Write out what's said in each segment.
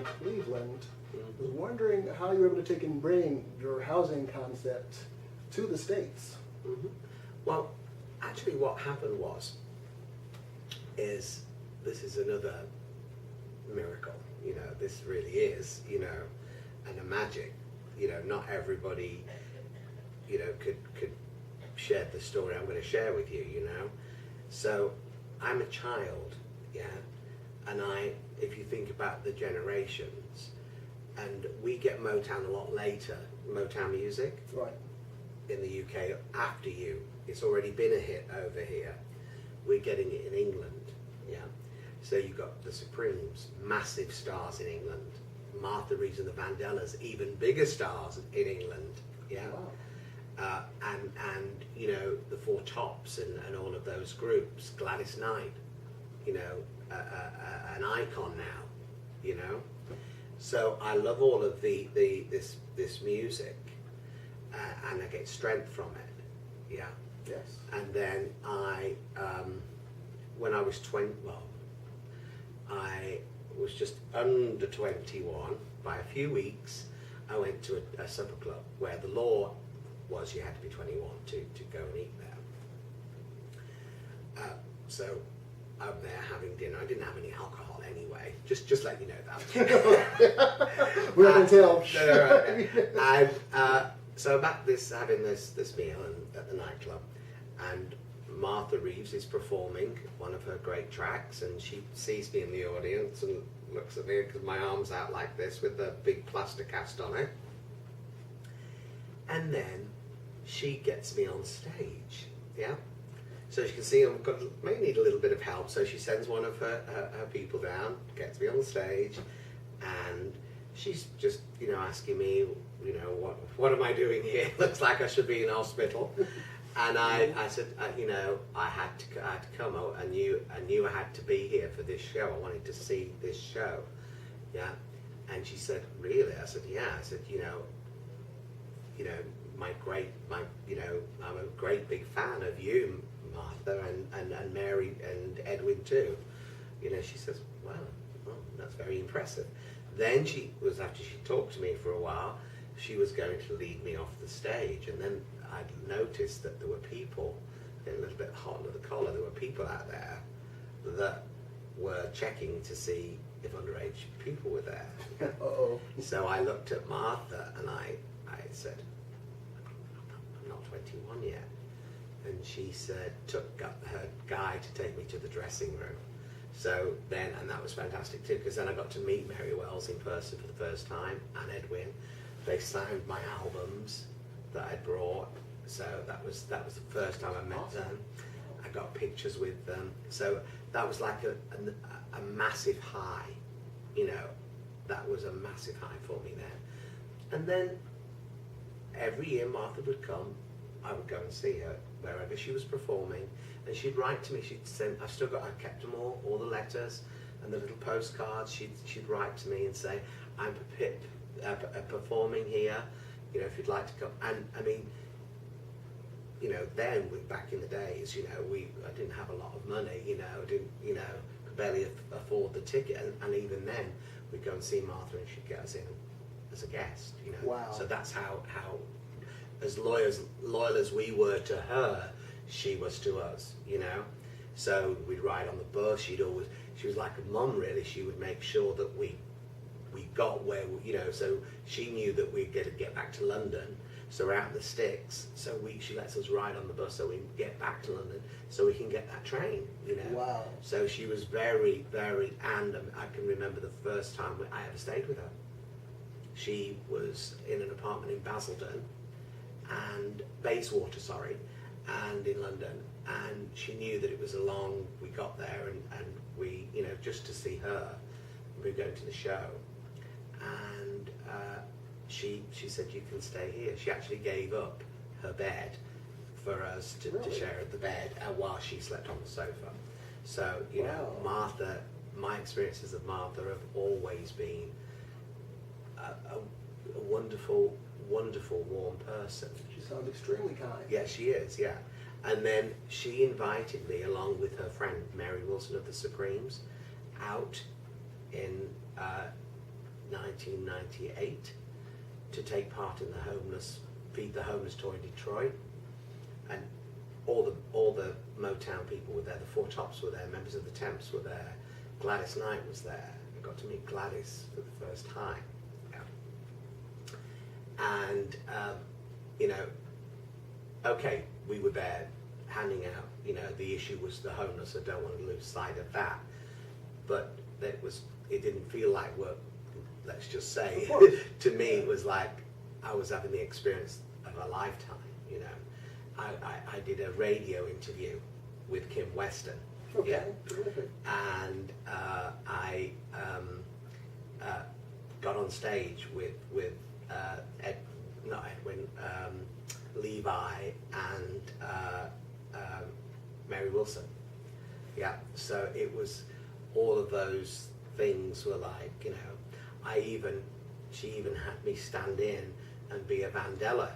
in Cleveland. I was wondering how you were able to take and bring your housing concept to the States. Well, actually what happened is this is another miracle, you know, this really is, you know, and a magic, you know, not everybody, you know, could share the story I'm going to share with you, you know. So I'm a child, yeah, and if you think about the generations, and we get Motown a lot later, Motown music, Right. in the UK after you. It's already been a hit over here. We're getting it in England, yeah. So you've got the Supremes, massive stars in England. Martha Reeves and the Vandellas, even bigger stars in England, yeah. Wow. And you know, the Four Tops and all of those groups, Gladys Knight, you know, an icon now, you know. So I love all of this music, and I get strength from it, yeah. Yes. And then when I was 20, well, I was just under 21 by a few weeks. I went to a supper club where the law was you had to be 21 to go and eat there. So I'm there having dinner. I didn't have any alcohol anyway. Just let you know that. We're going to tell. And so I'm at having this meal at the nightclub, and Martha Reeves is performing one of her great tracks, and she sees me in the audience and looks at me because my arm's out like this with a big plaster cast on it. And then she gets me on stage, yeah? So you can see I may need a little bit of help, so she sends one of her people down, gets me on the stage, and she's just, you know, asking me, you know, what am I doing here? Looks like I should be in hospital. And I said, you know, I had to come. I knew I had to be here for this show. I wanted to see this show, yeah. And she said, really? I said, yeah. I said, you know, you know, I'm a great big fan of you, Martha, and Mary and Edwin too. You know, she says, wow, that's very impressive. Then after she talked to me for a while, she was going to lead me off the stage, and then I'd noticed that there were people, getting a little bit hot under the collar, there were people out there that were checking to see if underage people were there. Uh-oh. So I looked at Martha and I said, I'm not 21 yet. And she said, got her guy to take me to the dressing room. So then, and that was fantastic too, because then I got to meet Mary Wells in person for the first time, and Edwin. They signed my albums that I brought, so that was the first time I met them. I got pictures with them, so that was like a massive high, you know. That was a massive high for me then. And then every year Martha would come, I would go and see her wherever she was performing, and she'd write to me. She'd send. I kept them all the letters and the little postcards. She'd write to me and say, I'm performing here, you know, if you'd like to come. And I mean, you know, then back in the days, you know, I didn't have a lot of money, you know, could barely afford the ticket, and even then we'd go and see Martha and she'd get us in as a guest, you know. Wow. So that's how as loyal as we were to her, she was to us, you know. So we'd ride on the bus. She was like a mum really. She would make sure that we got where, you know, so she knew that we'd get back to London. So we're out in the sticks, so she lets us ride on the bus so we can get back to London, so we can get that train, you know. Wow. So she was very, very, and I can remember the first time I ever stayed with her. She was in an apartment in Basildon, and Bayswater, and in London, and she knew that it was we got there, and we, you know, just to see her, we were going to the show, and she said, you can stay here. She actually gave up her bed for us to share the bed while she slept on the sofa. So, you know, Martha, my experiences of Martha have always been a wonderful, wonderful, warm person. She sounds extremely kind. Yeah, she is, yeah. And then she invited me, along with her friend Mary Wilson of the Supremes, out in 1998 to take part in the Feed the Homeless tour in Detroit, and all the Motown people were there. The Four Tops were there. Members of the Temps were there. Gladys Knight was there. I got to meet Gladys for the first time. Yeah. And okay, we were there handing out. The issue was the homeless. I don't want to lose sight of that. But it didn't feel like work. Let's just say, to me, it was like I was having the experience of a lifetime. I did a radio interview with Kim Weston. Okay, yeah, terrific. and I got on stage with Edwin, Levi, and Mary Wilson. Yeah, so it was all of those things were like, she even had me stand in and be a Vandella,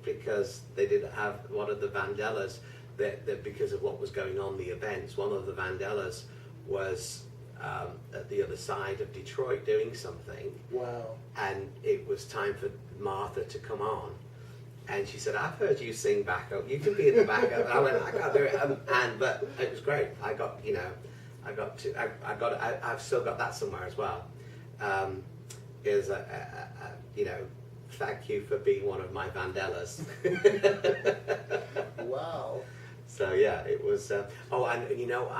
because they didn't have one of the Vandellas that because of what was going on the events. One of the Vandellas was at the other side of Detroit doing something. Wow. And it was time for Martha to come on. And she said, "I've heard you sing backup. You can be in the backup." And I went, "I can't do it." But it was great. I've still got that somewhere as well. Thank you for being one of my Vandellas. Wow. So yeah, it was. I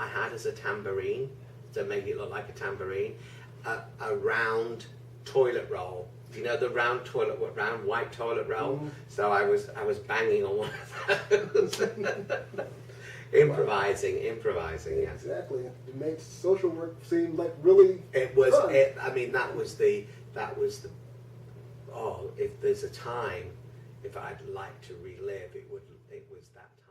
had as a tambourine, to make it look like a tambourine, a round toilet roll. Do you know the round white toilet roll? Mm-hmm. So I was banging on one of those. Improvising, yes. Exactly. It makes social work seem like really It was. fun. That was the. Oh, if there's a time, if I'd like to relive, it was that time.